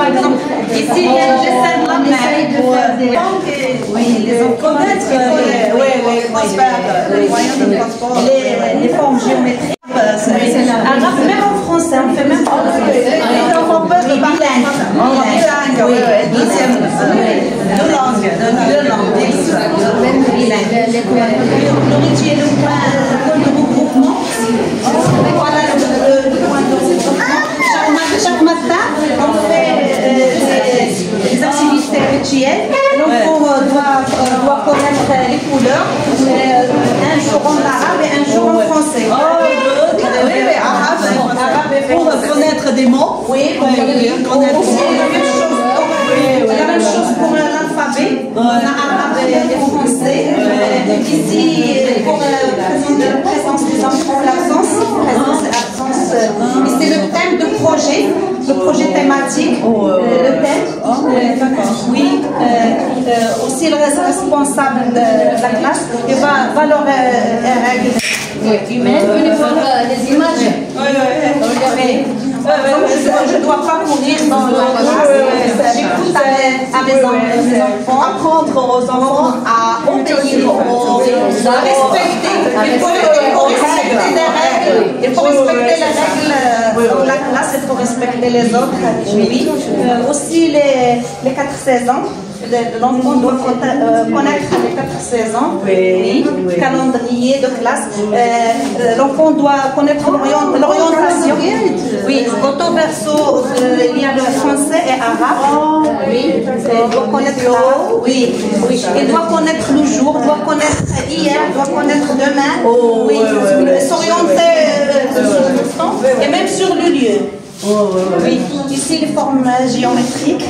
par exemple, ici il y a le dessin de la mer. Oui, les enfants connaissent les transports, les moyens de transport, les formes géométriques. Arabe, même en français, on fait même pas. Les enfants peuvent bilingue. Oui, deux langues. Même bilingue. Nourriture, le point de regroupement. Voilà le point de regroupement. Chaque matin, on fait des activités rituelles. L'enfant doit connaître les couleurs. Un jour en arabe et un jour en français. Pour connaître des mots. Oui, la même chose pour l'alphabet. On a arabe et français. Ici, pour la présence des enfants, l'absence. C'est le thème de projet, le projet thématique, le thème. Oui, aussi le responsable de la classe, il va leur règles humaines. Au niveau des images. Je ne dois pas courir dans la classe. J'écoute à mes enfants. Apprendre aux enfants à obéir à respecter. Il faut respecter les règles. Il faut respecter les règles dans la classe. Il faut respecter les autres. Oui. Aussi les 4 saisons. L'enfant doit connaître les 4 saisons, oui. Calendrier de classe. L'enfant doit connaître l'orientation. Oui, auto verso, il y a le français et arabe. Oui, il doit connaître l'arabe. Oui, oui. Il doit connaître le jour, doit connaître hier, doit connaître demain. Oui, s'orienter sur le temps et même sur le lieu. Oui, ici les formes géométriques,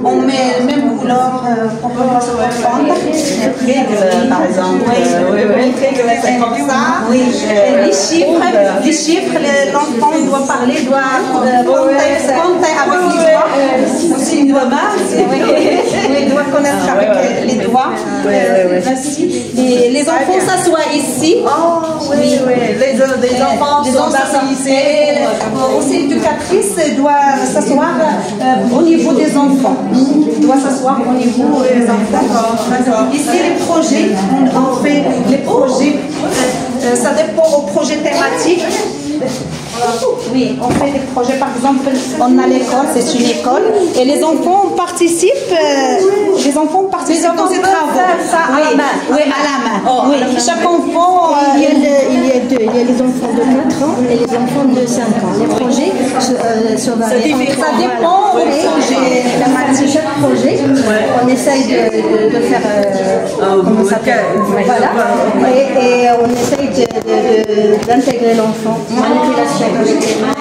on met le même couleur pour pouvoir se confondre. par exemple. Oui, c'est comme ça. Oui, les chiffres, l'enfant doit parler, doit compter avec les doigts. Aussi une il doit connaître avec les doigts. Les enfants s'assoient ici. Les enfants sont assis. Aussi l'éducatrice doit s'asseoir au niveau des enfants. Doit s'asseoir au niveau des enfants. Ici, les projets, on fait les projets, ça dépend au projet thématique. Oui, on fait des projets, par exemple, on a l'école, c'est une école, et les enfants participent dans ces travaux. Ça à la main. Oui, à la main. Oui, chaque enfant... Il y a les enfants de 4 ans et les enfants de 5 ans. Les projets Ça dépend au projet. Chaque projet, on essaye de faire comment ça s'appelle, voilà, et on essaye d'intégrer l'enfant. Manipulation avec les mains,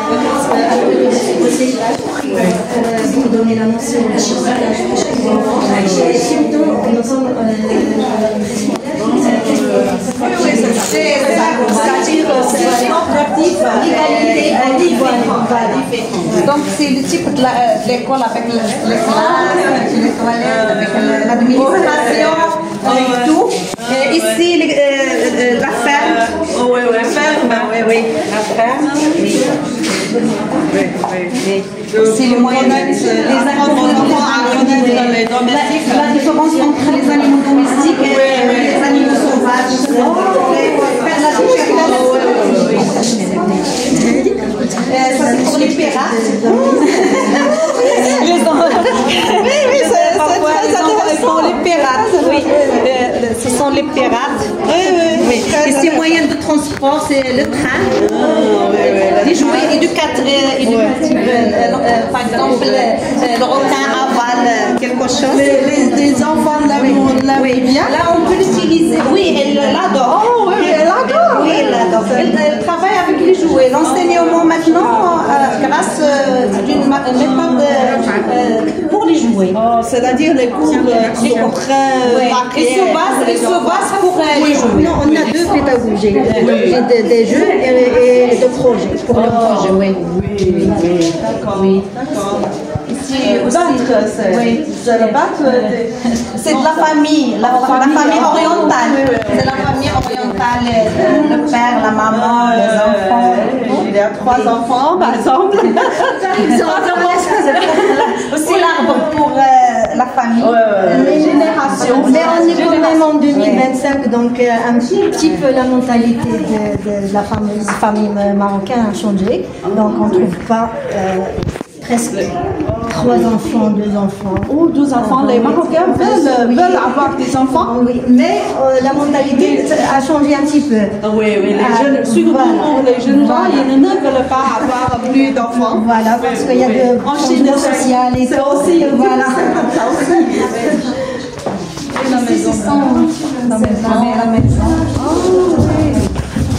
pour donner la notion de chiffrage à chaque enfant. Et surtout, nous sommes c'est-à-dire c'est l'objectif donc c'est le type de l'école avec les classes, les toilettes, avec l'administration et tout. Et ici la ferme. La ferme. C'est le moyen la différence entre les animaux domestiques et les animaux sauvages. Ça c'est pour les pirates. Pour les pirates, oui. Ce sont les pirates. Oui. Et ces moyens de transport, c'est le train. Les jouets éducatifs, par exemple, le requin avale quelque chose. Les enfants l'aiment bien. Là, on peut l'utiliser. Oui, elle l'adore. Oh, oui, elle adore. Oui, elle adore. Elle travaille avec les jouets. L'enseignement maintenant, grâce à une méthode pour les jouets. Oh, c'est-à-dire les cours qui sont très ils se basent pour les jouets. Non, on a 2 pédagogies, des jeux et de projets. Pour le projet, oui. D'accord. Ici, c'est le battre. C'est de la famille, la famille orientale. C'est la famille orientale, le père, la maman, les enfants. Il y a 3 enfants, par exemple. Aussi famille. Les générations. Mais on est quand même en 2025, donc un petit peu la mentalité de la famille marocaine a changé. Donc on ne trouve pas presque 3 enfants, 2 enfants. Ou 12 enfants. Les Marocains veulent avoir des enfants. Oui, mais la mentalité a changé un petit peu. Oui, les jeunes, surtout pour les jeunes gens, ils ne veulent pas avoir plus d'enfants. Voilà, parce qu'il y a de changements sociaux et c'est tout. aussi, Voilà. La maison. La maison.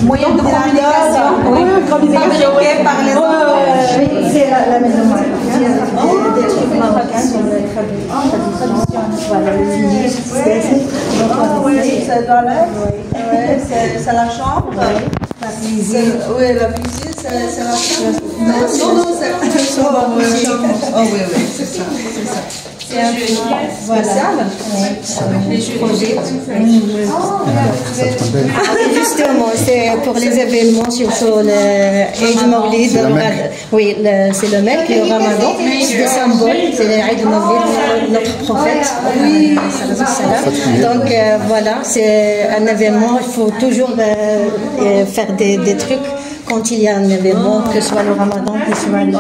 Moyen de communication. Oui, communication. Fabriqué par les enfants. Oui, c'est la maison marocaine. Des trucs marocains sur les traditions. Voilà, le lit, Oui, c'est dans l'air. C'est la chambre. la cuisine. Oui, la cuisine, c'est la chambre. Non, c'est la chambre. Oh oui, c'est ça. C'est un peu spécial. Justement, c'est pour les événements, surtout le Eid Mawlid. Oui, c'est le Mecque, le Ramadan. C'est des symboles, c'est l'Eid Mawlid, notre prophète. Oui. Donc voilà, c'est un événement, il faut toujours faire des trucs. Quand il y a un événement, que ce soit le Ramadan, que ce soit le...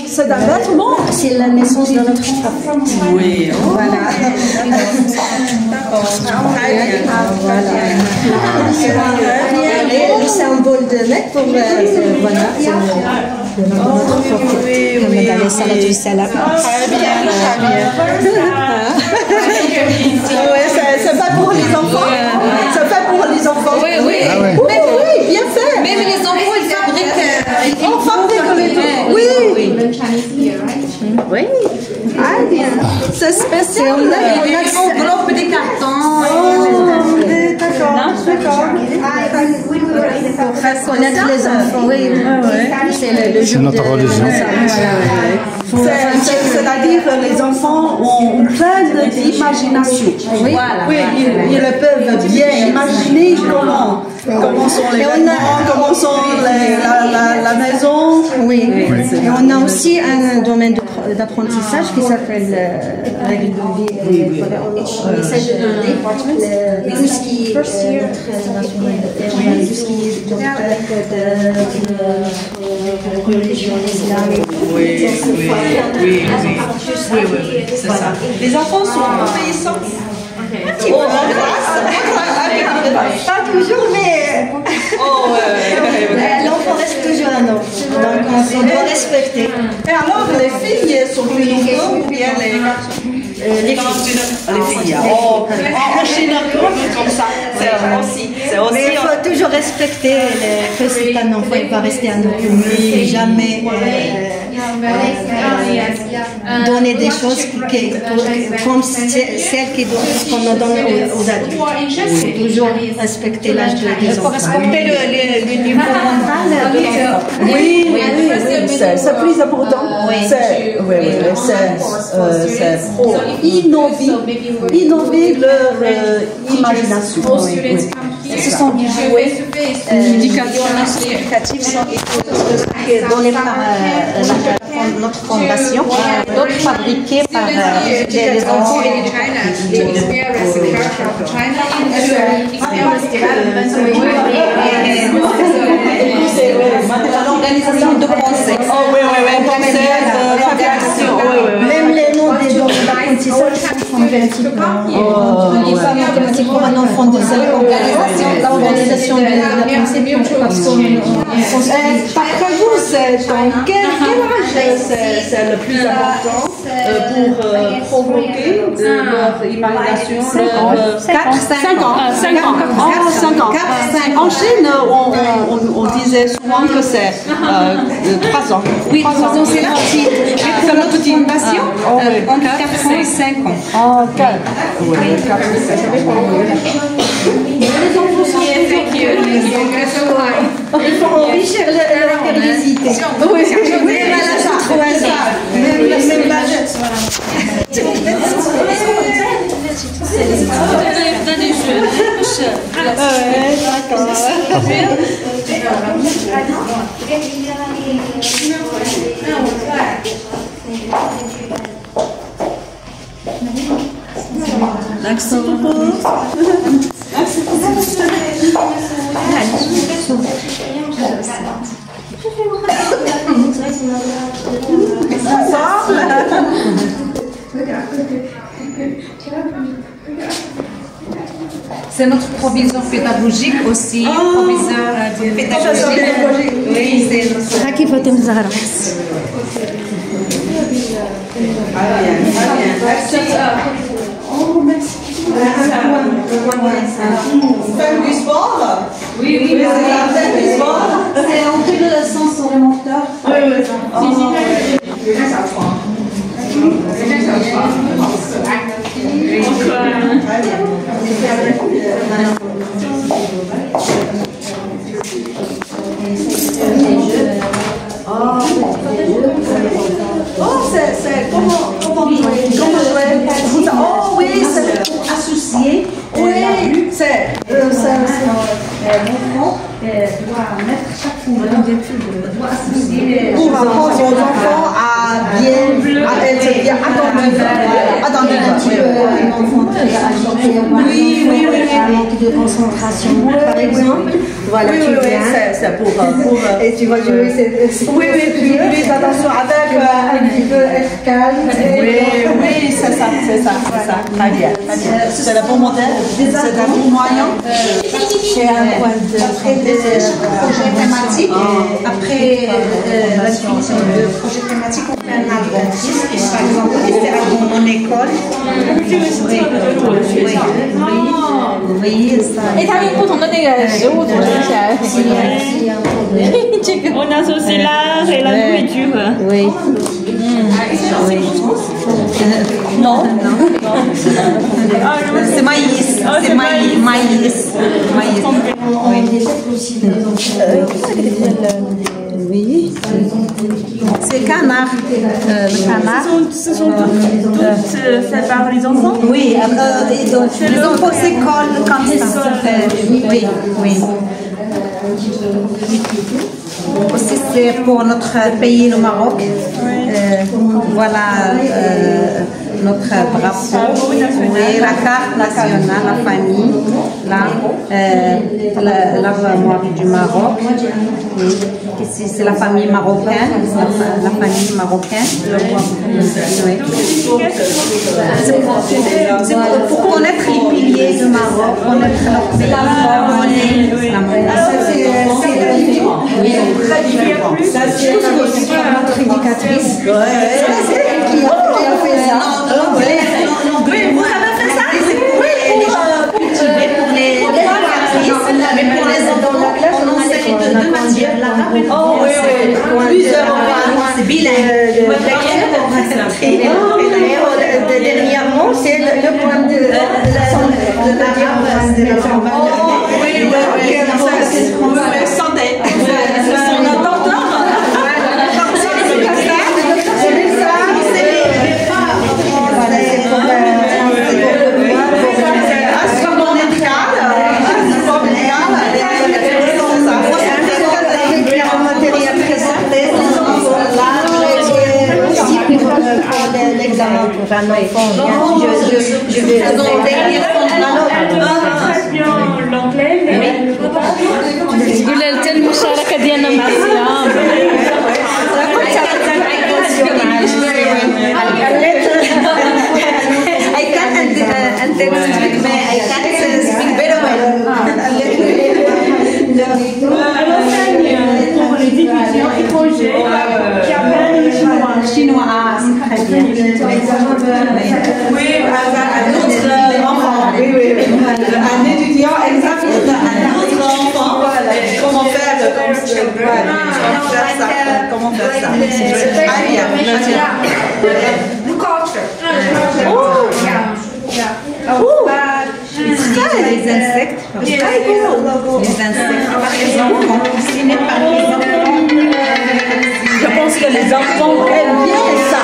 C'est un vêtement. C'est la naissance de notre prophète. Oui. Voilà. Voilà. Le symbole de Mecque pour voilà, c'est notre prophète. Mohammed alayhi salatu wassalam. Très bien. C'est pas pour les enfants. C'est pas pour les enfants. Oui, oui. Ah ouais. Mais oui, bien fait. Même les enfants, ils fabriquent. On fabrique les trucs. Oui. Oui. Ah bien. C'est spécial. On enveloppe des cartons. D'accord. Pour faire connaître les enfants. Oui, c'est le jour notre religion. C'est-à-dire que les enfants ont plein d'imagination. Oui. Oui, ils peuvent bien imaginer comment sont les vêtements, comment sont la maison. Oui. Et on a aussi un domaine d'apprentissage qui s'appelle règles de vie. On essaie de donner tout ce qui est tout ce qui est de religion islamique. Oui, c'est ça. Les enfants sont obéissants. Pas toujours, mais l'enfant reste toujours un enfant. Donc on doit respecter. Et alors, les filles sont plus nombreuses ou bien les garçons? Les filles. Les filles. En Chine, comme ça. Mais il faut toujours respecter que c'est un enfant, il va rester un enfant. Il ne faut jamais donner des choses comme celles qu'on donne aux adultes. Il faut toujours respecter l'âge des enfants. Respecter le niveau mental de l'enfant. Oui, c'est plus important. C'est pour innover leur imagination. Ce sont des jouets éducatifs sont donnés par notre fondation, d'autres fabriqués par les enfants et les L'organisation de pensée. Même les noms des gens d'apprentissage sont changés un petit peu. On dit pas mathématiques pour un enfant de 5 ans. L'organisation de la pensée parce qu'on Après vous, c'est dans quel âge c'est le plus important pour provoquer leur imagination? 5 ans. 5 ans. En Chine, on disait souvent que c'est 3 ans. Oui, 3 ans, c'est là. C'est notre innovation. Entre 4 et 5 ans. Ah, 4. Oui, 4 et 5 il faut enrichir leur curiosité. Oui, Même à l'âge de 3 ans. Même l'âge. Merci beaucoup. C'est notre proviseur pédagogique aussi. Proviseur pédagogique. Oui, c'est notre. Aqui vai ter Zahra. Femme du sport? Oui, c'est la femme du sport. C'est un peu de sens sur le moteur. C'est comment jouer? Oh oui, c'est pour associer. Oui, c'est L'enfant doit mettre chaque fois doit associer pour apprendre aux enfants à être bien attentifs. Oui. Manque de concentration, par exemple. Voilà, tu viens. C'est pour. Et tu vas jouer cette. Oui, puis attention avec un petit peu être calme. Oui, c'est ça. Très bien. C'est le bon modèle, c'est un bon moyen. C'est un point de. Projet thématique. Après la définition de projet thématique, on fait un album. Par exemple, c'est à mon école. Oui, ça. 哎，他用不同的那个食物组织起来很厉害。这个 On associe l'art et la nourriture. Oui. Non. C'est maïs. C'est maïs. Oui. C'est canard. Le canard. Ce sont toutes faites par les enfants. Oui, donc les enfants s'écolent comme ça. Oui. Aussi, c'est pour notre pays, le Maroc. Voilà notre drapeau. Oui, la carte nationale, la famille. L'armoire du Maroc. Ici, c'est la famille marocaine. La famille marocaine. Oui. C'est pour connaître les piliers du Maroc, connaître notre pays, la monnaie. Ça, c'est notre éducatrice. C'est elle qui a fait ça. Oui, vous avez fait ça? Oui, pour cultiver, pour les éducatrices, mais pour les enfants, on enseigne deux matières, l'arabe et le français. Plusieurs c'est bilingue. Dernièrement, c'est le point de Santé. Son docteur. L'examen pour un enfant, je vais l'anglais, mais تقول لها حتى المشاركه ديالنا مع الصيام. I can't speak, but I can't speak very well. elle enseigne pour les étudiants étrangers qui apprennent le chinois. Chinois, c'est très bien. Oui, un autre enfant. Un étudiant examine un autre enfant. Comment faire comment faire ça. Ah bien. Les insectes. Les insectes. Par exemple, cuisinés par les enfants. Je pense que les enfants aiment bien ça.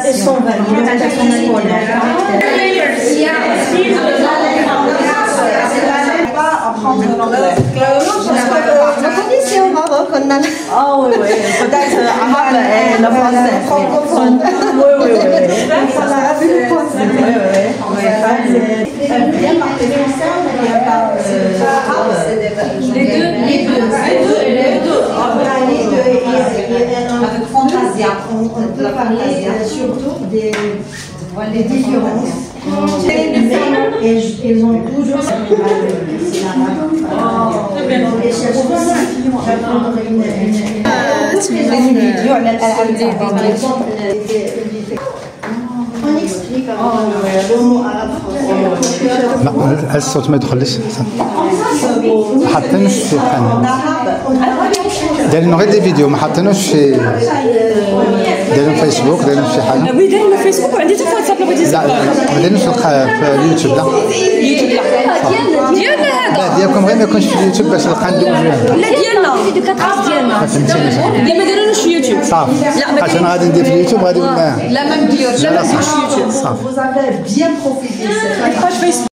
Elles sont ici au Maroc, on a... Ah oui, peut-être arabe et le français. Francophone. Oui. on peut parler surtout des différences. Et ils ont toujours et chaque fois j'apprendrai on explique le mot arabe لا الصوت ما يدخلش حاطينوش في القناة دايرين غير دي فيديو ما حاطينوش في دايرين فيسبوك دايرين شي حاجه وي دايرين فيسبوك وعندي حتى واتساب لا بغيتي لا ما دايرينش في اليوتيوب لا ديالنا هذا لا ديالكم غير ما يكونش في اليوتيوب باش نلقى ندوزو لا ديالنا فيديو كاتراس ديالنا ما فهمتينيش لا ما دايرينوش في اليوتيوب صافي حيت انا غادي ندير في اليوتيوب غادي لا ما نديرش لا ما نديرش في اليوتيوب صافي vous avez bien profité باج فيسبوك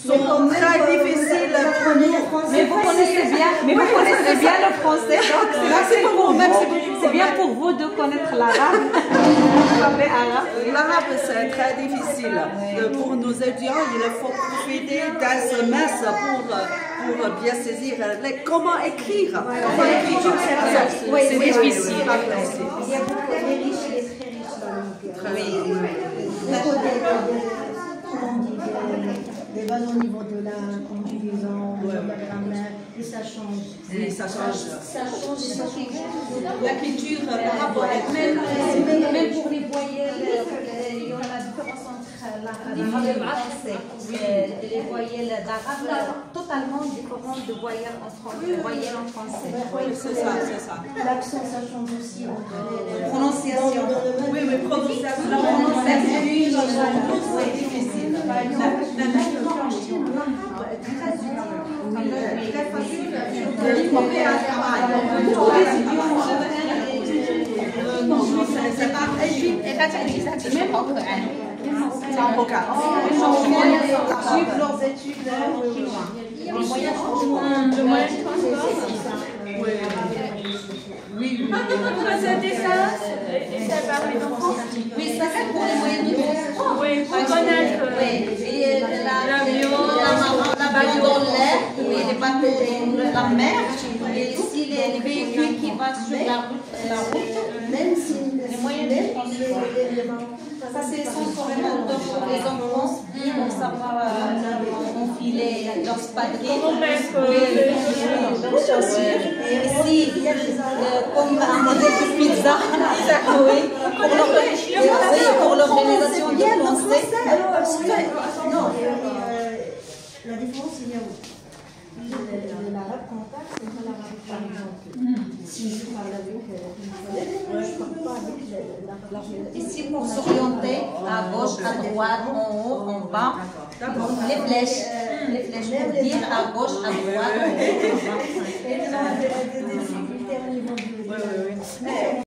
sont très difficiles pour nous. Mais vous connaissez bien le français, donc c'est bien pour vous de connaître l'arabe. L'arabe, c'est très difficile. Pour nos étudiants, il faut profiter d'un semestre pour bien saisir comment écrire. Oui, c'est difficile. Il y a beaucoup de riches et très riches dans le des bases au niveau de la conjugaison, de la grammaire, et ça change. Et ça change. Ça change et ça change. La culture par rapport à Même pour les voyelles, il y a la différence entre l'arabe et le français. Les voyelles d'arabe totalement différentes de voyelles en français. Oui, c'est ça, c'est ça. L'accent, ça change aussi entre les Prononciation. Oui, mais prononciation. La prononciation. C'est difficile. Par exemple, la langue Très facile de trouver un travail. Non, c'est pas Égypte. C'est un programme. Suivre leurs études plus loin. Le moyen de transport. Oui. Ça parle d'enfants. Oui, ça c'est pour les moyens de transport. Oui, pour connaître l'avion, la bateau dans l'air, et les bateaux dans la mer, et aussi les véhicules qui vont sur la route, même si les moyens de transport. Ça c'est essentiellement pour les enfants, pour savoir enfiler leurs espadrilles, leurs chaussures. Et ici, comme un modèle de pizza, oui, pour l'organisation du français. Non, la différence, il y a où l'arabe contact, c'est pas l'arabe par exemple. Si je parle avec je parle pas avec l'arabe. Ici, pour s'orienter à gauche, à droite, en haut, en bas, les flèches pour dire à gauche, à droite, en haut, en bas. Et des difficultés au niveau du